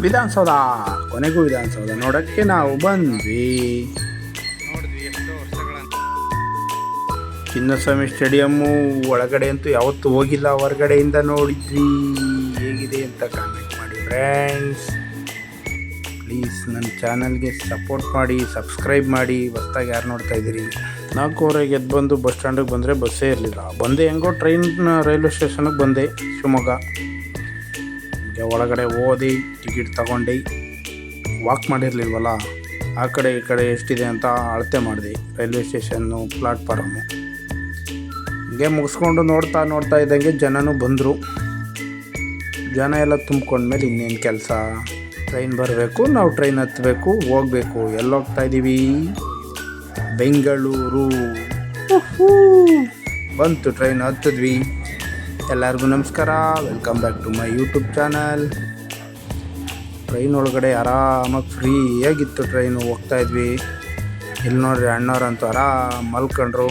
ವಿಧಾನಸೌಧ, ಕೊನೆಗೂ ವಿಧಾನಸೌಧ ನೋಡೋಕ್ಕೆ ನಾವು ಬಂದ್ವಿ. ನೋಡಿದ್ವಿ ಎಷ್ಟೋ ವರ್ಷಗಳ ಚಿನ್ನಸ್ವಾಮಿ ಸ್ಟೇಡಿಯಮ್ಮು ಒಳಗಡೆ ಅಂತೂ ಯಾವತ್ತೂ ಹೋಗಿಲ್ಲ, ಹೊರಗಡೆಯಿಂದ ನೋಡಿದ್ವಿ. ಹೇಗಿದೆ ಅಂತ ಕಾಮೆಂಟ್ ಮಾಡಿ ಫ್ರೆಂಡ್ಸ್. ಪ್ಲೀಸ್ ನನ್ನ ಚಾನಲ್ಗೆ ಸಪೋರ್ಟ್ ಮಾಡಿ, ಸಬ್ಸ್ಕ್ರೈಬ್ ಮಾಡಿ. ಹೊಸ್ದಾಗಿ ಯಾರು ನೋಡ್ತಾ ಇದ್ದೀರಿ? 4:15 ಎದ್ದು ಬಂದು ಬಸ್ ಸ್ಟ್ಯಾಂಡಿಗೆ ಬಂದರೆ ಬಸ್ಸೇ ಇರಲಿಲ್ಲ. ಬಂದೆ ಹೆಂಗೋ ರೈಲ್ವೆ ಸ್ಟೇಷನ್ಗೆ ಬಂದೆ, ಶಿವಮೊಗ್ಗ. ಒಳಗಡೆ ಓದಿ ಟಿಕೆಟ್ ತಗೊಂಡು ವಾಕ್ ಮಾಡಿರಲಿಲ್ವಲ್ಲ, ಆ ಕಡೆ ಈ ಕಡೆ ಎಷ್ಟಿದೆ ಅಂತ ಅಳತೆ ಮಾಡಿದೆ. ರೈಲ್ವೆ ಸ್ಟೇಷನ್ನು, ಪ್ಲಾಟ್ಫಾರಮ್ಮು ಹಿಂಗೆ ಮುಗಿಸ್ಕೊಂಡು ನೋಡ್ತಾ ಇದ್ದಂಗೆ ಜನನೂ ಬಂದರು. ಜನ ಎಲ್ಲ ತುಂಬ್ಕೊಂಡ್ಮೇಲೆ ಇನ್ನೇನು ಕೆಲಸ, ಟ್ರೈನ್ ಬರಬೇಕು, ನಾವು ಟ್ರೈನ್ ಹತ್ತಬೇಕು, ಹೋಗಬೇಕು. ಎಲ್ಲೋಗ್ತಾ ಇದ್ದೀವಿ? ಬೆಂಗಳೂರು. ಬಂತು ಟ್ರೈನ್, ಹತ್ತಿದ್ವಿ. ಎಲ್ಲರಿಗೂ ನಮಸ್ಕಾರ, welcome back to my YouTube channel. Train ಒಳಗಡೆ ಆರಾಮಾಗಿ ಫ್ರೀಯಾಗಿತ್ತು ಟ್ರೈನು, ಹೋಗ್ತಾಯಿದ್ವಿ. ಇಲ್ಲಿ ನೋಡ್ರಿ ಅಣ್ಣವ್ರಂತೂ ಆರಾಮ್ ಮಲ್ಕೊಂಡ್ರು.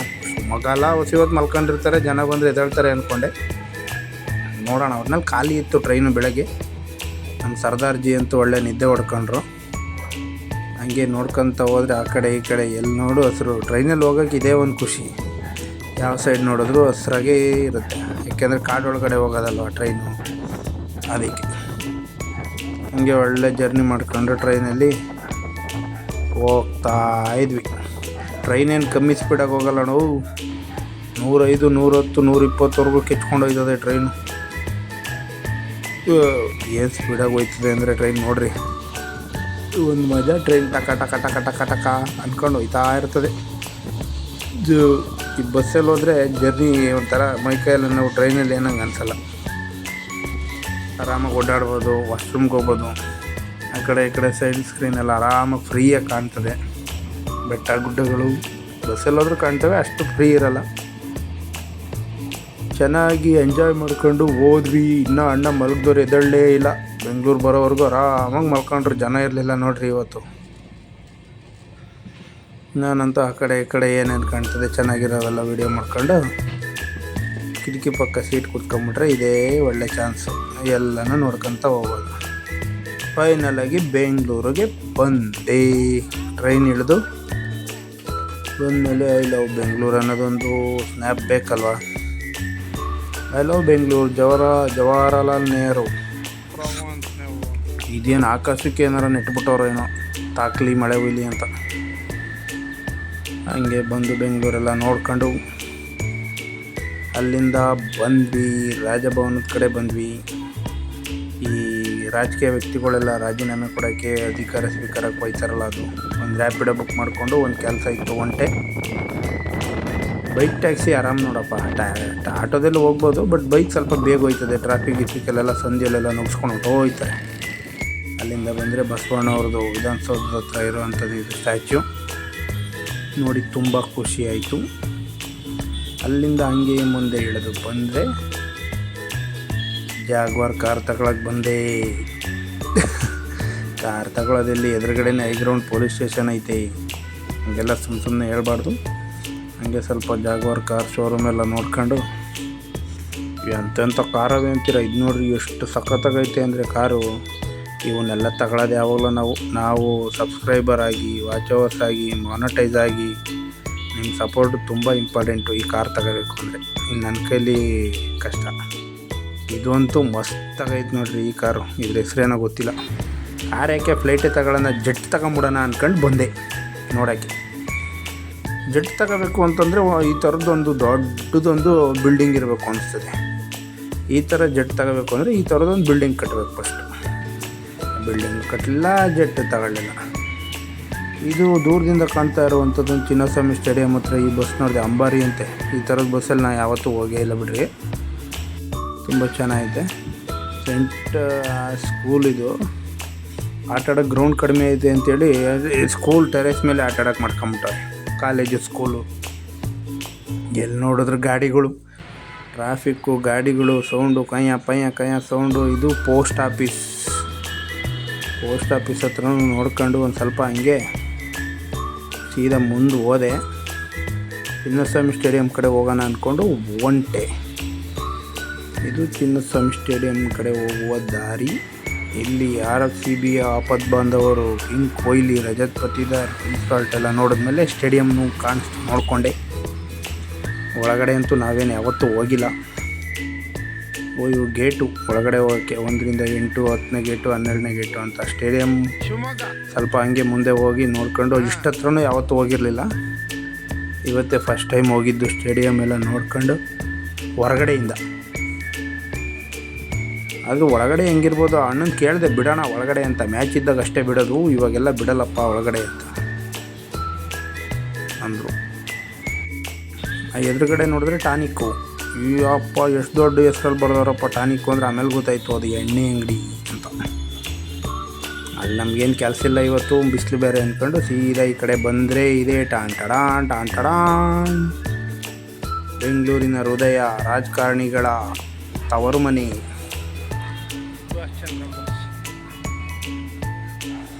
ಮಗಲ್ಲ ಹೊಸಿವತ್ತು ಮಲ್ಕೊಂಡಿರ್ತಾರೆ, ಜನ ಬಂದರೆ ಎದ್ದೇಳ್ತಾರೆ ಅಂದ್ಕೊಂಡೆ. ನೋಡೋಣ, ಅವ್ರನ್ನಲ್ಲಿ ಖಾಲಿ ಇತ್ತು ಟ್ರೈನು ಬೆಳಗ್ಗೆ. ನಮ್ಮ ಸರ್ದಾರ್ಜಿ ಅಂತೂ ಒಳ್ಳೆ ನಿದ್ದೆ ಹೊಡ್ಕೊಂಡ್ರು. ಹಂಗೆ ನೋಡ್ಕೊತ ಹೋದರೆ ಆ ಕಡೆ ಈ ಕಡೆ ಎಲ್ಲಿ ನೋಡು ಹಸಿರು. ಟ್ರೈನಲ್ಲಿ ಹೋಗೋಕೆ ಇದೇ ಒಂದು ಖುಷಿ, ಯಾವ ಸೈಡ್ ನೋಡಿದ್ರು ಹಸ್ರಾಗೇ ಇರುತ್ತೆ. ಯಾಕೆಂದರೆ ಕಾಡೊಳಗಡೆ ಹೋಗೋದಲ್ವ ಟ್ರೈನು, ಅದಕ್ಕೆ. ಹಂಗೆ ಒಳ್ಳೆ ಜರ್ನಿ ಮಾಡ್ಕೊಂಡು ಟ್ರೈನಲ್ಲಿ ಹೋಗ್ತಾ ಇದ್ವಿ. ಟ್ರೈನ್ ಏನು ಕಮ್ಮಿ ಸ್ಪೀಡಾಗಿ ಹೋಗಲ್ಲ ನಾವು, 105, 110, 120ವರೆಗೂ ಕೆಚ್ಕೊಂಡು ಹೋಯ್ತದೆ ಟ್ರೈನು. ಏನು ಸ್ಪೀಡಾಗಿ ಹೋಯ್ತದೆ ಅಂದರೆ ಟ್ರೈನ್ ನೋಡ್ರಿ, ಒಂದು ಮಜಾ. ಟ್ರೈನ್ ಟಕ ಟಕ ಟಕ ಟಕ ಟಕ ಅಂದ್ಕೊಂಡು ಹೋಯ್ತಾ ಇರ್ತದೆ. ಈ ಬಸ್ಸಲ್ಲಿ ಹೋದರೆ ಜರ್ನಿ ಒಂಥರ ಮೈಕೈಯಲ್ಲಿ, ನಾವು ಟ್ರೈನಲ್ಲಿ ಏನಂಗೆ ಅನಿಸಲ್ಲ. ಆರಾಮಾಗಿ ಓಡಾಡ್ಬೋದು, ವಾಶ್ರೂಮ್ಗೆ ಹೋಗ್ಬೋದು. ಆ ಕಡೆ ಈ ಕಡೆ ಸೈಡ್ ಸ್ಕ್ರೀನೆಲ್ಲ ಆರಾಮಾಗಿ ಫ್ರೀಯಾಗಿ ಕಾಣ್ತದೆ. ಬೆಟ್ಟ ಗುಡ್ಡಗಳು ಬಸ್ಸಲ್ಲಿ ಹೋದ್ರೂ ಕಾಣ್ತವೆ, ಅಷ್ಟು ಫ್ರೀ ಇರಲ್ಲ. ಚೆನ್ನಾಗಿ ಎಂಜಾಯ್ ಮಾಡ್ಕೊಂಡು ಹೋದ್ವಿ. ಇನ್ನೂ ಅಣ್ಣ ಮಲಗಿದವ್ರು ಎದ್ದೇಳಲೇ ಇಲ್ಲ. ಬೆಂಗಳೂರು ಬರೋವರೆಗೂ ಆರಾಮಾಗಿ ಮಲ್ಕೊಂಡ್ರು, ಜನ ಇರಲಿಲ್ಲ ನೋಡ್ರಿ ಇವತ್ತು. ನಾನಂತೂ ಆ ಕಡೆ ಈ ಕಡೆ ಏನೇನು ಕಾಣ್ತದೆ ಚೆನ್ನಾಗಿರೋವೆಲ್ಲ ವೀಡಿಯೋ ಮಾಡ್ಕೊಂಡು ಕಿಟಕಿ ಪಕ್ಕ ಸೀಟ್ ಕುತ್ಕೊಂಡ್ಬಿಟ್ರೆ ಇದೇ ಒಳ್ಳೆ ಚಾನ್ಸು, ಎಲ್ಲನೂ ನೋಡ್ಕೊತ ಹೋಗೋದು. ಫೈನಲಾಗಿ ಬೆಂಗಳೂರಿಗೆ ಬಂದೆ. ಟ್ರೈನ್ ಇಳಿದು ಬಂದಮೇಲೆ ಐ ಲವ್ ಬೆಂಗಳೂರು ಅನ್ನೋದೊಂದು ಸ್ನ್ಯಾಪ್ ಬೇಕಲ್ವ. I love Bengaluru, Jawaharlal Nehru. ಇದೇನು ಆಕಾಶಕ್ಕೆ ಏನಾರ ನೆಟ್ಬಿಟ್ಟವ್ರು ಏನೋ, ತಾಕ್ಲಿ ಮಳೆ ಹುಯ್ಲಿ ಅಂತ. ಹಂಗೆ ಬಂದು ಬೆಂಗಳೂರೆಲ್ಲ ನೋಡ್ಕೊಂಡು ಅಲ್ಲಿಂದ ಬಂದ್ವಿ. ರಾಜಭವನದ ಕಡೆ ಬಂದ್ವಿ. ಈ ರಾಜಕೀಯ ವ್ಯಕ್ತಿಗಳೆಲ್ಲ ರಾಜೀನಾಮೆ ಕೊಡೋಕ್ಕೆ, ಅಧಿಕಾರ ಸ್ವೀಕಾರಕ್ಕೆ ಹೋಯ್ತಾರಲ್ಲ, ಅದು ಒಂದು ರ್ಯಾಪಿಡೋ ಬುಕ್ ಮಾಡಿಕೊಂಡು ಒಂದು ಕೆಲಸ ಇತ್ತು, ಒಂಟೆ. ಬೈಕ್ ಟ್ಯಾಕ್ಸಿ ಆರಾಮ್ ನೋಡಪ್ಪ, ಆಟೋದಲ್ಲಿ ಹೋಗ್ಬೋದು, ಬಟ್ ಬೈಕ್ ಸ್ವಲ್ಪ ಬೇಗ ಹೋಯ್ತದೆ. ಟ್ರಾಫಿಕ್ಕೆಲ್ಲ ಸಂಧಿಯಲ್ಲೆಲ್ಲ ನುಗ್ಸ್ಕೊಂಡು ಹೋಗ್ತಾರೆ. ಅಲ್ಲಿಂದ ಬಂದರೆ ಬಸವಣ್ಣವ್ರದ್ದು ವಿಧಾನಸೌಧದ ಹತ್ರ ಇರೋವಂಥದ್ದು ಇದು ಸ್ಟ್ಯಾಚ್ಯೂ ನೋಡಿ ತುಂಬ ಖುಷಿ ಆಯಿತು. ಅಲ್ಲಿಂದ ಹಂಗೆ ಮುಂದೆ ಇಳಿದು ಬಂದರೆ ಜಾಗ್ವಾರ್ ಕಾರ್ ತಗೊಳಕ್ಕೆ ಬಂದೆ. ಕಾರ್ ತಗೊಳ್ಳೋದಲ್ಲಿ ಎದುರುಗಡೆನೇ ಹೈಗ್ರೌಂಡ್ ಪೊಲೀಸ್ ಸ್ಟೇಷನ್ ಐತೆ. ಹಂಗೆಲ್ಲ ಸುಮ್ಮನೆ ಹೇಳ್ಬಾರ್ದು. ಹಂಗೆ ಸ್ವಲ್ಪ ಜಾಗ್ವಾರ್ ಕಾರ್ ಶೋರೂಮ್ ಎಲ್ಲ ನೋಡ್ಕೊಂಡು, ಎಂತೆಂಥ ಕಾರವೆ ಅಂತೀರ, ಇದು ನೋಡ್ರಿ ಎಷ್ಟು ಸಖತ್ತಾಗೈತೆ ಅಂದರೆ ಕಾರು. ಇವನ್ನೆಲ್ಲ ತಗೊಳ್ಳೋದು ಯಾವಾಗಲೂ ನಾವು ಸಬ್ಸ್ಕ್ರೈಬರ್ ಆಗಿ, ವಾಚವರ್ಸ್ ಆಗಿ, ಮಾನಿಟೈಸ್ ಆಗಿ, ನಿಮ್ಮ ಸಪೋರ್ಟು ತುಂಬ ಇಂಪಾರ್ಟೆಂಟು ಈ ಕಾರ್ ತಗೋಬೇಕು ಅಂದರೆ. ಇನ್ನು ನನ್ನ ಕೈಲಿ ಕಷ್ಟ. ಇದು ಅಂತೂ ಮಸ್ತಾಗೈತೆ ನೋಡ್ರಿ ಈ ಕಾರು. ಇದ್ರ ಹೆಸ್ರೇನೋ ಗೊತ್ತಿಲ್ಲ. ಕಾರ್ ಯಾಕೆ ಫ್ಲೈಟೇ ತಗೊಳ್ಳೋಣ, ಜೆಟ್ ತಗೊಂಬಿಡೋಣ ಅಂದ್ಕೊಂಡು ಬಂದೆ ನೋಡೋಕ್ಕೆ. ಜೆಟ್ ತಗೋಬೇಕು ಅಂತಂದರೆ ಈ ಥರದ್ದೊಂದು ದೊಡ್ಡದೊಂದು ಬಿಲ್ಡಿಂಗ್ ಇರಬೇಕು ಅನಿಸ್ತದೆ. ಈ ಥರ ಜೆಟ್ ತಗೋಬೇಕು ಅಂದರೆ ಈ ಥರದ್ದೊಂದು ಬಿಲ್ಡಿಂಗ್ ಕಟ್ಟಬೇಕು ಫಸ್ಟು. ಬಿಲ್ಡಿಂಗ್ ಕಟ್ಟಲಿಲ್ಲ, ಜೆಟ್ ತಗೊಳ್ಳಿಲ್ಲ. ಇದು ದೂರದಿಂದ ಕಾಣ್ತಾ ಇರುವಂಥದ್ದು ಚಿನ್ನಸ್ವಾಮಿ ಸ್ಟೇಡಿಯಂ ಹತ್ರ ಈ ಬಸ್ ನೋಡಿದೆ, ಅಂಬಾರಿ ಅಂತೆ. ಈ ಥರದ ಬಸ್ಸಲ್ಲಿ ನಾನು ಯಾವತ್ತೂ ಹೋಗೇ ಇಲ್ಲ ಬಿಡ್ರಿ, ತುಂಬ ಚೆನ್ನಾಗಿದೆ. ಸೆಂಟ್ ಸ್ಕೂಲ್ ಇದು. ಆಟಾಡೋಕ್ಕೆ ಗ್ರೌಂಡ್ ಕಡಿಮೆ ಐತೆ ಅಂತೇಳಿ ಸ್ಕೂಲ್ ಟೆರೇಸ್ ಮೇಲೆ ಆಟಾಡೋಕ್ಕೆ ಮಾಡ್ಕೊಂಬಿಟ್ಟಾರೆ. College school. ಎಲ್ಲಿ ನೋಡಿದ್ರೆ ಗಾಡಿಗಳು, ಟ್ರಾಫಿಕ್ಕು, ಗಾಡಿಗಳು, ಸೌಂಡು, ಕಯ್ಯ ಸೌಂಡು. ಇದು ಪೋಸ್ಟ್ ಆಫೀಸ್ ಹತ್ರ ನೋಡ್ಕೊಂಡು ಒಂದು ಸ್ವಲ್ಪ ಹಂಗೆ ಸೀದಾ ಮುಂದೆ ಹೋದೆ. ಚಿನ್ನಸ್ವಾಮಿ ಸ್ಟೇಡಿಯಂ ಕಡೆ ಹೋಗೋಣ ಅಂದ್ಕೊಂಡು ಹೊಂಟೆ. ಇದು ಚಿನ್ನಸ್ವಾಮಿ ಸ್ಟೇಡಿಯಂ ಕಡೆ ಹೋಗುವ ದಾರಿ. ಇಲ್ಲಿ RCB ಆಪತ್ ಬಾಂಧವರು ಕಿಂಗ್ ಕೊಹ್ಲಿ, ರಜತ್ ಪತಿದಾರ್, ಪ್ರಿನ್ಸ್ ಎಲ್ಲ ನೋಡಿದ್ಮೇಲೆ ಸ್ಟೇಡಿಯಮ್ನು ನೋಡಿಕೊಂಡೆ. ಒಳಗಡೆ ಅಂತೂ ನಾವೇನು ಯಾವತ್ತೂ ಹೋಗಿಲ್ಲ. ಇವು ಗೇಟು ಒಳಗಡೆ ಹೋಗೋಕ್ಕೆ 1ರಿಂದ 8, 10ನೇ ಗೇಟು, 12ನೇ ಗೇಟು ಅಂತ. ಸ್ಟೇಡಿಯಮ್ ಸ್ವಲ್ಪ ಹಂಗೆ ಮುಂದೆ ಹೋಗಿ ನೋಡ್ಕೊಂಡು ಇಷ್ಟತ್ರನೂ ಯಾವತ್ತೂ ಹೋಗಿರಲಿಲ್ಲ. ಇವತ್ತೇ ಫಸ್ಟ್ ಟೈಮ್ ಹೋಗಿದ್ದು ಸ್ಟೇಡಿಯಮ್ ಎಲ್ಲ ನೋಡ್ಕೊಂಡು ಹೊರಗಡೆಯಿಂದ. ಅದು ಒಳಗಡೆ ಹೆಂಗಿರ್ಬೋದು, ಅಣ್ಣನ ಕೇಳಿದೆ ಬಿಡೋಣ ಒಳಗಡೆ ಅಂತ. ಮ್ಯಾಚ್ ಇದ್ದಾಗ ಅಷ್ಟೇ ಬಿಡೋದು, ಇವಾಗೆಲ್ಲ ಬಿಡಲ್ಲಪ್ಪ ಒಳಗಡೆ ಅಂತ ಅಂದರು. ಎದುರುಗಡೆ ನೋಡಿದ್ರೆ ಟಾನಿಕ್ಕು. ಅಪ್ಪ ಎಷ್ಟು ದೊಡ್ಡ ಹೆಸ್ರಲ್ಲಿ ಬರ್ದವ್ರಪ್ಪ ಟಾನಿಕ್ಕು ಅಂದರೆ. ಆಮೇಲೆ ಗೊತ್ತಾಯಿತು ಅದು ಎಣ್ಣೆ ಅಂಗಡಿ ಅಂತ. ಅಲ್ಲಿ ನಮಗೇನು ಕೆಲಸ ಇಲ್ಲ ಇವತ್ತು, ಬಿಸಿಲು ಬೇರೆ ಅಂದ್ಕೊಂಡು ಸೀದಾ ಈ ಕಡೆ ಬಂದರೆ ಇದೇ ಟಾನ್ ಟಡಾನ್ ಬೆಂಗಳೂರಿನ ಹೃದಯ, ರಾಜಕಾರಣಿಗಳ ತವರು ಮನೆ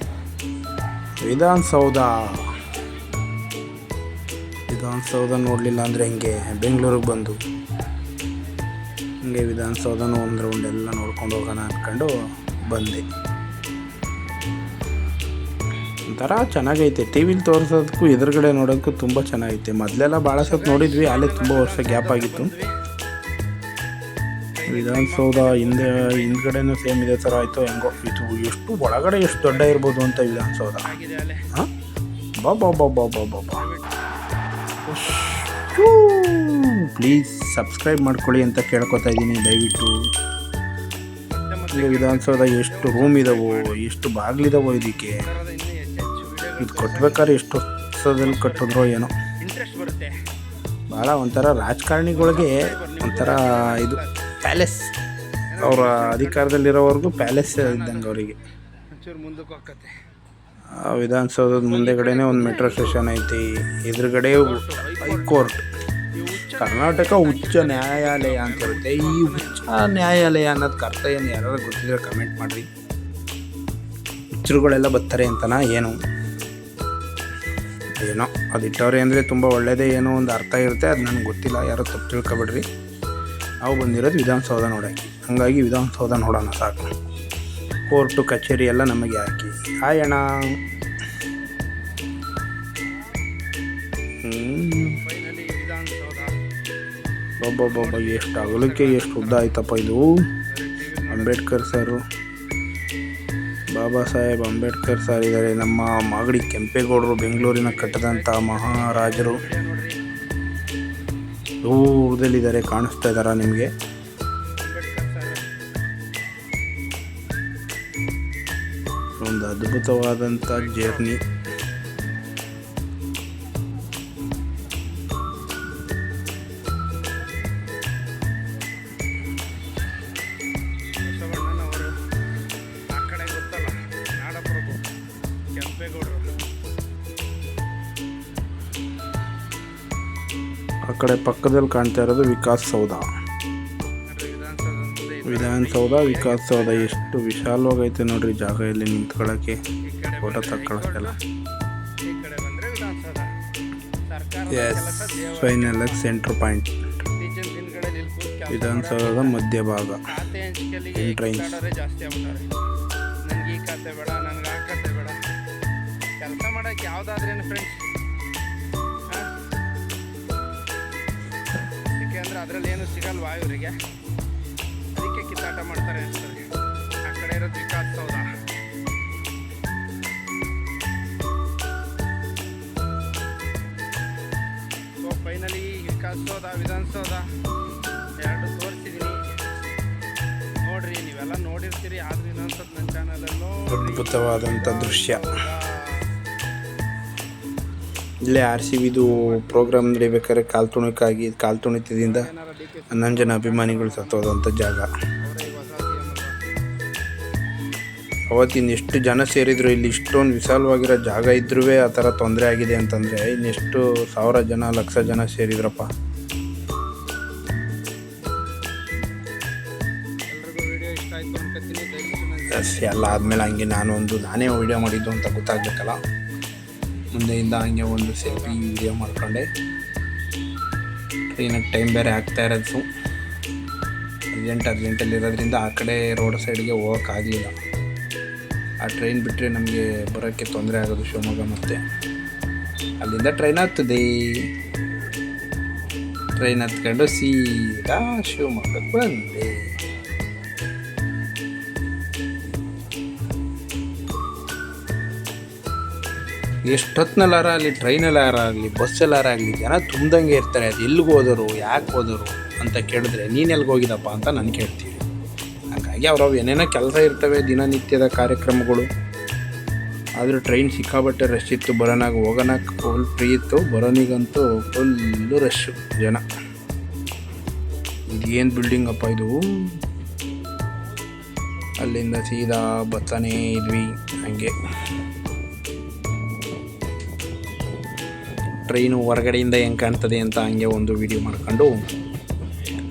ವಿಧಾನಸೌಧ ನೋಡಲಿಲ್ಲ ಅಂದರೆ ಹೆಂಗೆ. ಬೆಂಗಳೂರಿಗೆ ಬಂದು ಹಂಗೆ ವಿಧಾನಸೌಧನೂ ಒಂದು ರೌಂಡ್ ಎಲ್ಲ ನೋಡ್ಕೊಂಡು ಹೋಗೋಣ ಅಂದ್ಕೊಂಡು ಬಂದೆ. ಒಂಥರ ಚೆನ್ನಾಗೈತೆ. ಟಿ ವಿಲಿ ತೋರಿಸೋದಕ್ಕೂ ಎದುರುಗಡೆ ನೋಡೋಕ್ಕೂ ತುಂಬ ಚೆನ್ನಾಗೈತೆ. ಮೊದಲೆಲ್ಲ ಭಾಳ ಸತ್ ನೋಡಿದ್ವಿ, ಅಲ್ಲೇ ತುಂಬ ವರ್ಷ ಗ್ಯಾಪ್ ಆಗಿತ್ತು. ವಿಧಾನಸೌಧ ಹಿಂದ್ಗಡೆನೂ ಸೇಮ್ ಇದೇ ಥರ ಆಯಿತು ಹೆಂಗೋ. ಇದು ಎಷ್ಟು ಒಳಗಡೆ ಎಷ್ಟು ದೊಡ್ಡ ಇರ್ಬೋದು ಅಂತ ವಿಧಾನಸೌಧ. ಹಾಂ ಬಾ ಪ್ಲೀಸ್ ಸಬ್ಸ್ಕ್ರೈಬ್ ಮಾಡ್ಕೊಳ್ಳಿ ಅಂತ ಕೇಳ್ಕೊತಾ ಇದ್ದೀನಿ ದಯವಿಟ್ಟು. ಈಗ ವಿಧಾನಸೌಧ ಎಷ್ಟು ರೂಮ್ ಇದಾವೋ, ಎಷ್ಟು ಬಾಗಿಲಿದಾವೋ ಇದಕ್ಕೆ. ಇದು ಕಟ್ಬೇಕಾದ್ರೆ ಎಷ್ಟು ವರ್ಷದಲ್ಲಿ ಕಟ್ಟಿದ್ರೋ ಏನೋ. ಭಾಳ ಒಂಥರ ರಾಜಕಾರಣಿಗಳಿಗೆ ಒಂಥರ ಇದು ಪ್ಯಾಲೇಸ್. ಅವರ ಅಧಿಕಾರದಲ್ಲಿರೋವರೆಗೂ ಪ್ಯಾಲೇಸ್ ಇದ್ದಂಗೆ ಅವರಿಗೆ. ವಿಧಾನಸೌಧದ ಮುಂದೆಗಡೆನೇ ಒಂದು ಮೆಟ್ರೋ ಸ್ಟೇಷನ್ ಐತಿ. ಎದುರುಗಡೆ ಹೈಕೋರ್ಟ್, ಕರ್ನಾಟಕ ಉಚ್ಚ ನ್ಯಾಯಾಲಯ ಅಂತ ಇರುತ್ತೆ. ಈ ಉಚ್ಚ ನ್ಯಾಯಾಲಯ ಅನ್ನೋದಕ್ಕೆ ಅರ್ಥ ಏನು ಯಾರು ಗೊತ್ತಿದ್ರೆ ಕಮೆಂಟ್ ಮಾಡಿರಿ. ಹುಚ್ಚರುಗಳೆಲ್ಲ ಬರ್ತಾರೆ ಅಂತನಾ ಏನೋ ಅದಿಟ್ಟವ್ರೆ ಅಂದರೆ ತುಂಬ ಒಳ್ಳೆಯದೇ ಏನೋ ಒಂದು ಅರ್ಥ ಇರುತ್ತೆ. ಅದು ನನಗೆ ಗೊತ್ತಿಲ್ಲ, ಯಾರೋ ತಪ್ಪು ತಿಳ್ಕೊಬೇಡ್ರಿ. ನಾವು ಬಂದಿರೋದು ವಿಧಾನಸೌಧ ನೋಡೋಕ್ಕೆ, ಹಾಗಾಗಿ ವಿಧಾನಸೌಧ ನೋಡೋಣ ಸಾಕು. ಕೋರ್ಟು ಕಚೇರಿ ಎಲ್ಲ ನಮಗೆ ಹಾಕಿ. ಹಾಯ್ ಅಣ್ಣ. ಒಬ್ಬೊಬ್ಬೊಬ್ಬ ಎಷ್ಟು ಅಗಲಕ್ಕೆ ಎಷ್ಟು ಉದ್ದ ಆಯ್ತಪ್ಪ ಇದು. ಅಂಬೇಡ್ಕರ್ ಸರು, ಬಾಬಾ ಸಾಹೇಬ್ ಅಂಬೇಡ್ಕರ್ ಸರ್ ಇದ್ದಾರೆ. ನಮ್ಮ ಮಾಗಡಿ ಕೆಂಪೇಗೌಡರು ಬೆಂಗಳೂರಿನ ಕಟ್ಟದಂಥ ಮಹಾರಾಜರು ದೂರದಲ್ಲಿದ್ದಾರೆ, ಕಾಣಿಸ್ತಾ ಇದ್ದಾರಾ ನಿಮಗೆ? ಒಂದು ಅದ್ಭುತವಾದಂಥ ಜರ್ನಿ. ಆ ಕಡೆ ಪಕ್ಕದಲ್ಲಿ ಕಾಣ್ತಾ ಇರೋದು ವಿಕಾಸಸೌಧ. ವಿಕಾಸ್ ಸೌಧ ಎಷ್ಟು ವಿಶಾಲವಾಗೈತೆ ನೋಡ್ರಿ. ಜಾಗ ಇಲ್ಲಿ ನಿಂತ್ಕೊಳ್ಳೋಕ್ಕೆ, ಫೋಟೋ ತಗೊಳ್ಳೋಕ್ಕೆಲ್ಲ. ಎಸ್, ಫೈನಲ್ ಸೆಂಟ್ರ್ ಪಾಯಿಂಟ್ ವಿಧಾನಸೌಧದ ಮಧ್ಯಭಾಗ ಎಂಟ್ರೆನ್ಸ್. ನನಗೆ ಈ ಕತೆ ಬೇಡ, ನನಗೆ ಆ ಕತೆ ಬೇಡ. ಕೆಲಸ ಮಾಡೋಕ್ಕೆ ಯಾವುದಾದ್ರೇನು ಫ್ರೆಂಡ್ಸ್, ಏಕೆಂದರೆ ಅದರಲ್ಲಿ ಏನು ಸಿಗಲ್ವಾ ಇವರಿಗೆ, ಅದಕ್ಕೆ ಕಿತ್ತಾಟ ಮಾಡ್ತಾರೆ ಅನ್ಸಲ್ಲಿ. ಆ ಕಡೆ ಇರೋದು ವಿಕಾಸಸೌಧ. ಸೊ ಫೈನಲಿ ವಿಕಾಸಸೌಧ, ವಿಧಾನಸೌಧ ಎರಡು ತೋರಿಸಿದ್ದೀನಿ. ನೋಡ್ರಿ, ನೀವೆಲ್ಲ ನೋಡಿರ್ತೀರಿ, ಆದ್ರೆ ಇನ್ನೊಂದ್ಸತ್ ನನ್ನ ಚಾನಲಲ್ಲಿ ಅದ್ಭುತವಾದಂಥ ದೃಶ್ಯ. ಇಲ್ಲೇ RCBದು ಪ್ರೋಗ್ರಾಮ್ ನಡಿಬೇಕಾದ್ರೆ ಕಾಲು ತುಣಿತದಿಂದ 11 ಜನ ಅಭಿಮಾನಿಗಳು ಸತ್ತೋದಂಥ ಜಾಗ. ಅವತ್ತಿನ ಎಷ್ಟು ಜನ ಸೇರಿದ್ರು ಇಲ್ಲಿ. ಇಷ್ಟೊಂದು ವಿಶಾಲವಾಗಿರೋ ಜಾಗ ಇದ್ರೂ ಆ ಥರ ತೊಂದರೆ ಆಗಿದೆ ಅಂತಂದರೆ ಇನ್ನೆಷ್ಟು 1000 ಜನ, 1,00,000 ಜನ ಸೇರಿದ್ರಪ್ಪ. ಎಸ್, ಎಲ್ಲ ಆದಮೇಲೆ ಹಂಗೆ ನಾನೇ ವೀಡಿಯೋ ಮಾಡಿದ್ದು ಅಂತ ಗೊತ್ತಾಗಬೇಕಲ್ಲ. ಮುಂದೆಯಿಂದ ಹಂಗೆ ಒಂದು ಸೆಲ್ಫಿ ವೀಡಿಯೋ ಮಾಡ್ಕೊಂಡೆ. ಟ್ರೈನಿಗೆ ಟೈಮ್ ಬೇರೆ ಆಗ್ತಾ ಇರೋದು, ಅರ್ಜೆಂಟಲ್ಲಿರೋದ್ರಿಂದ ಆ ಕಡೆ ರೋಡ್ ಸೈಡ್ಗೆ ಹೋಗೋಕ್ಕಾಗಲಿಲ್ಲ. ಆ ಟ್ರೈನ್ ಬಿಟ್ಟರೆ ನಮಗೆ ಬರೋಕ್ಕೆ ತೊಂದರೆ ಆಗೋದು ಶಿವಮೊಗ್ಗ. ಮತ್ತು ಅಲ್ಲಿಂದ ಟ್ರೈನ್ ಹತ್ತದೆ. ಟ್ರೈನ್ ಹತ್ಕೊಂಡು ಸೀದಾ ಶಿವಮೊಗ್ಗಕ್ಕೆ ಬಂದೆ. ಎಷ್ಟೊತ್ತಿನಲ್ಲಾರ ಆಗಲಿ, ಟ್ರೈನಲ್ಲಾರ ಆಗಲಿ, ಬಸ್ಸಲ್ಲಾರ ಆಗಲಿ ಜನ ತುಂಬ್ದಂಗೆ ಇರ್ತಾರೆ. ಅದು ಎಲ್ಲಿಗೆ ಹೋದರು, ಯಾಕೆ ಹೋದರು ಅಂತ ಕೇಳಿದ್ರೆ ನೀನು ಎಲ್ಲಿಗೆ ಹೋಗಿದ್ದಪ್ಪ ಅಂತ ನಾನು ಕೇಳ್ತೀವಿ. ಹಾಗಾಗಿ ಅವ್ರವು ಏನೇನೋ ಕೆಲಸ ಇರ್ತವೆ, ದಿನನಿತ್ಯದ ಕಾರ್ಯಕ್ರಮಗಳು. ಆದರೂ ಟ್ರೈನ್ ಸಿಕ್ಕಾಬಟ್ಟೆ ರಶ್ ಇತ್ತು. ಬರೋನಾಗ ಹೋಗೋನಾಗ ಫುಲ್ ಫ್ರೀ ಇತ್ತು, ಬರೋನಿಗಂತೂ ಫುಲ್ಲು ರಶ್ಶು ಜನ. ಇದೇನು ಬಿಲ್ಡಿಂಗಪ್ಪ ಇದು. ಅಲ್ಲಿಂದ ಸೀದಾ ಬರ್ತಾನೇ ಇದ್ವಿ. ಹಂಗೆ ಟ್ರೈನು ಹೊರಗಡೆಯಿಂದ ಹೆಂಗೆ ಕಾಣ್ತದೆ ಅಂತ ಹಂಗೆ ಒಂದು ವಿಡಿಯೋ ಮಾಡ್ಕೊಂಡು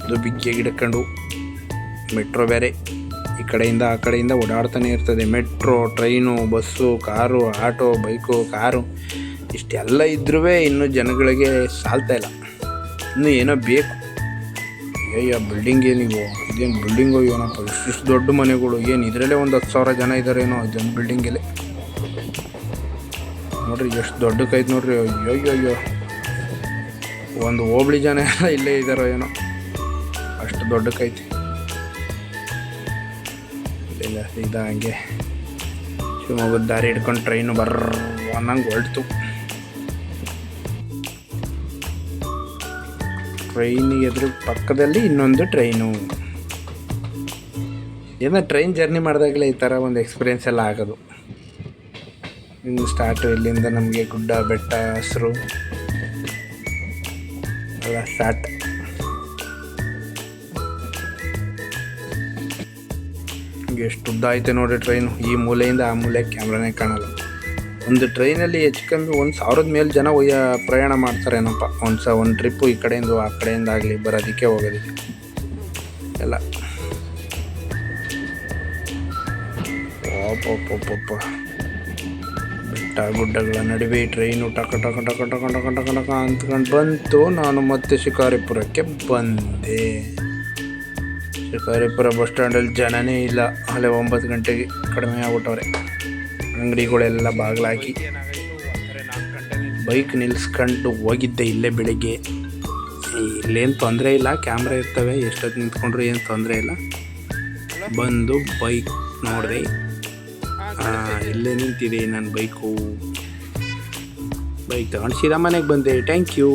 ಅದು ಬಿಗ್ಗೆ ಹಿಡ್ಕೊಂಡು. ಮೆಟ್ರೋ ಬೇರೆ ಈ ಕಡೆಯಿಂದ ಆ ಕಡೆಯಿಂದ ಓಡಾಡ್ತಾನೆ ಇರ್ತದೆ. Metro, train, bus, car, auto, bike, car ಇಷ್ಟೆಲ್ಲ ಇದ್ರೂ ಇನ್ನೂ ಜನಗಳಿಗೆ ಸಾಲ್ತಾಯಿಲ್ಲ. ಇನ್ನೂ ಏನೋ ಬೇಕು. ಅಯ್ಯಯ್ಯ ಬಿಲ್ಡಿಂಗ್ ಏನಿವು, ಇದೇನು ಬಿಲ್ಡಿಂಗು ಏನಪ್ಪ, ಇಷ್ಟು ದೊಡ್ಡ ಮನೆಗಳು. ಏನು ಇದರಲ್ಲೇ ಒಂದು 10,000 ಜನ ಇದ್ದಾರೇನೋ ಇದೊಂದು ಬಿಲ್ಡಿಂಗಲ್ಲಿ. ನೋಡ್ರಿ ಎಷ್ಟು ದೊಡ್ಡಕೈತೆ ನೋಡ್ರಿ. ಅಯ್ಯೋ ಒಂದು ಹೋಬಳಿ ಜನ ಎಲ್ಲ ಇಲ್ಲೇ ಇದ್ದಾರೋ ಏನೋ, ಅಷ್ಟು ದೊಡ್ಡಕೈತೆ. ಇಲ್ಲಿಂದ ಸೀದಾ ಹಂಗೆ ಶಿವಮೊಗ್ಗದ ದಾರಿ ಹಿಡ್ಕೊಂಡು ಟ್ರೈನು ಅನ್ನಂಗೆ ಹೊರಡ್ತು. ಟ್ರೈನ್ ಎದುರು ಪಕ್ಕದಲ್ಲಿ ಇನ್ನೊಂದು ಟ್ರೈನು. ಏನೋ ಟ್ರೈನ್ ಜರ್ನಿ ಮಾಡಿದಾಗಲೇ ಈ ಥರ ಒಂದು ಎಕ್ಸ್ಪೀರಿಯೆನ್ಸ್ ಎಲ್ಲ ಆಗೋದು. ಇನ್ನು ಸ್ಟಾರ್ಟು ಇಲ್ಲಿಂದ ನಮಗೆ ಗುಡ್ಡ, ಬೆಟ್ಟ, ಹಸಿರು ಎಲ್ಲ ಸ್ಟಾರ್ಟ್. ಎಷ್ಟು ಉದ್ದ ಐತೆ ನೋಡಿ ಟ್ರೈನು. ಈ ಮೂಲೆಯಿಂದ ಆ ಮೂಲೆ ಕ್ಯಾಮ್ರಾನೇ ಕಾಣಲ್ಲ. ಒಂದು ಟ್ರೈನಲ್ಲಿ ಹೆಚ್ಚು ಕಮ್ಮಿ 1,000 ಮೇಲೆ ಜನ ಪ್ರಯಾಣ ಮಾಡ್ತಾರೇನಪ್ಪ. ಒಂದು ಟ್ರಿಪ್ಪು ಈ ಕಡೆಯಿಂದ ಆ ಕಡೆಯಿಂದ ಆಗಲಿ ಬರೋದಕ್ಕೆ ಹೋಗೋದಕ್ಕೆ ಎಲ್ಲ. ಓಪೋಪೋಪಪ್ಪ ಬೆಟ್ಟ ಗುಡ್ಡಗಳ ನಡುವೆ ಟ್ರೈನು ಟಕ ಟಕ ಟಕ ಟಕ ಟಕ ಟಕ ಟಕ ಅಂತ್ಕೊಂಡು ಬಂತು. ನಾನು ಮತ್ತೆ ಶಿಕಾರಿಪುರಕ್ಕೆ ಬಂದೆ. ಶಿಕಾರಿಪುರ ಬಸ್ ಸ್ಟ್ಯಾಂಡಲ್ಲಿ ಜನನೇ ಇಲ್ಲ. ಅಲ್ಲೇ 9 ಗಂಟೆಗೆ ಕಡಿಮೆ ಆಗ್ಬಿಟ್ಟವ್ರೆ. ಅಂಗಡಿಗಳೆಲ್ಲ ಬಾಗಿಲಾಕಿ. ಬೈಕ್ ನಿಲ್ಸ್ಕೊಂಡು ಹೋಗಿದ್ದೆ ಇಲ್ಲೇ ಬೆಳಿಗ್ಗೆ. ಇಲ್ಲೇನು ತೊಂದರೆ ಇಲ್ಲ, ಕ್ಯಾಮ್ರಾ ಇರ್ತವೆ, ಎಷ್ಟೊತ್ತು ನಿಂತ್ಕೊಂಡ್ರು ಏನು ತೊಂದರೆ ಇಲ್ಲ. ಬಂದು ಬೈಕ್ ನೋಡಿದೆ, ಇಲ್ಲೇ ನಿಂತಿದೆ ನನ್ನ ಬೈಕ್ ತಗೊಂಡು ಸೀದಾ ಮನೆಗೆ ಬಂದೆ. Thank you.